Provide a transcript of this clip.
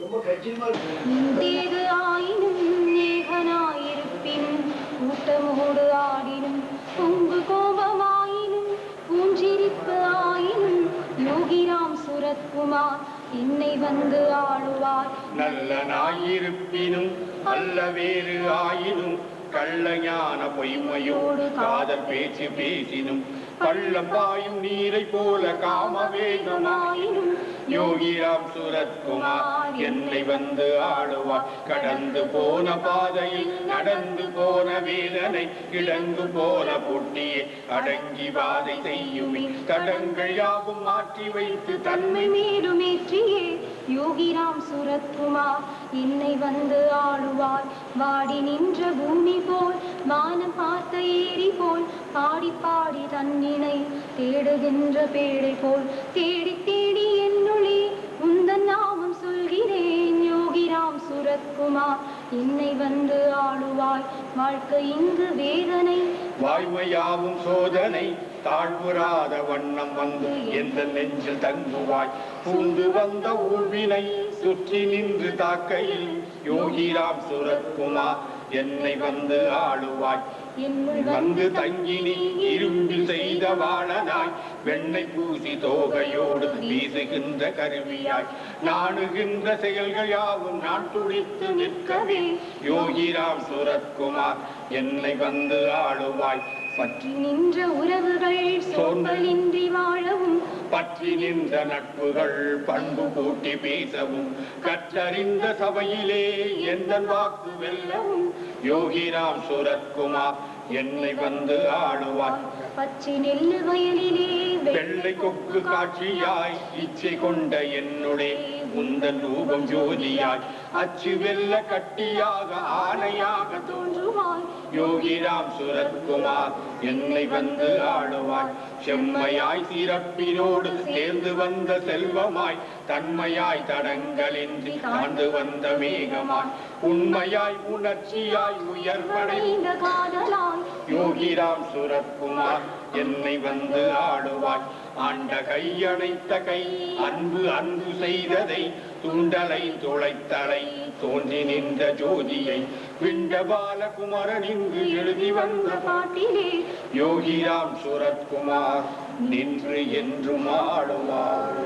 இந்தேது ஆயினும் ஏகனாயிருப்பினும் கூட்டமோடு ஆடினும் பொங்கு கோபமாயினும் பூஞ்சிரிப்பு ஆயினும் யோகிராம் சுரத்குமார் என்னை வந்து ஆளுவார். நல்ல நாயிருப்பினும் அல்ல வேறு ஆயினும் கள்ளஞான பொய்மையோடு காதல் பேச்சு பேசினும் பள்ளம் பாயும் நீரை போல காமவேகமாயினும் யோகிராம் சுரத்குமார் என்னை வந்து ஆளுவார். கடந்து போன பாதையில் நடந்து போன வேதனை கிடங்கு போல பொட்டியே அடங்கி வாதை செய்யுமே தடங்கள் யாவும் மாற்றி வைத்து தன்மை மேலும் ஏற்றியே யோகிராம் சுரத்குமார் என்னை வந்து ஆளுவார். வாடி நின்ற பூமி போல் வானம் பார்த்த ஏரி போல் பாடி பாடி தன்னினை தேடுகின்ற பேடை போல் தேடி தேடி என்னுளே உந்தன் நாமம் சொல்கிறேன். யோகிராம் சுரத்குமார் என்னை வந்து ஆளுவாய். வாழ்க்கை இங்கு வேதனை வாய்மையாவும் சோதனை தாழ்வுறாத வண்ணம் வந்து எந்த நெஞ்சில் தங்குவாய். பூந்து வந்த ஊழ்வினை சுற்றி நின்று தாக்கையில் யோகிராம் சுரத்குமார் என்னை வந்து ஆளுவாய். வந்து தங்கினி இரும்பில் செய்த வாழனாய் வெண்ணை பூசி தோகையோடு வீசுகின்ற கருவியாய் நாணுகின்ற செயல்கள் யாவும் நான் துடித்து நிற்கவே யோகிராம் சுரத்குமார் என்னை வந்து ஆளுவாய். பற்றி நின்ற உறவுகள் சோம்பலின்றி வாழவும் பற்றி நின்ற நட்புகள் பண்பு கூட்டி பேசவும் கற்றறிந்த சபையிலே எந்த வாக்கு வெல்லவும் யோகிராம் சுரத்குமார் என்னை வந்து ஆளுவாய். பச்சை நெல்லு வயலிலே வெள்ளை கொக்கு காட்சியாய் இச்சை கொண்ட என்னுடைய உந்தன் ரூபம் ஜோதியாய் அச்சு வெல்ல கட்டியாக ஆணையாக தோன்றுவாய். யோகிராம் சுரத்குமார் என்னை வந்து ஆளுவாய். செம்மையாய் சிறப்பினோடு சேர்ந்து வந்த செல்வமாய் தன்மையாய் தடங்களின்றி தாண்டு வந்த மேகமாய் உண்மையாய் உணர்ச்சியாய் உயர்வடைந்த காதலாய் யோகிராம் சுரத்குமார் என்னை வந்து ஆளுவாய். ஆண்ட கையணைத்த கை அன்பு அன்பு செய்ததை துண்டலை துளைத்தலை தோன்றி நின்ற ஜோதியை விண்ட பாலகுமரன் இங்கு எழுதி வந்த பாட்டிலே யோகிராம் சுரத்குமார் நின்று என்றும் ஆளுவார்.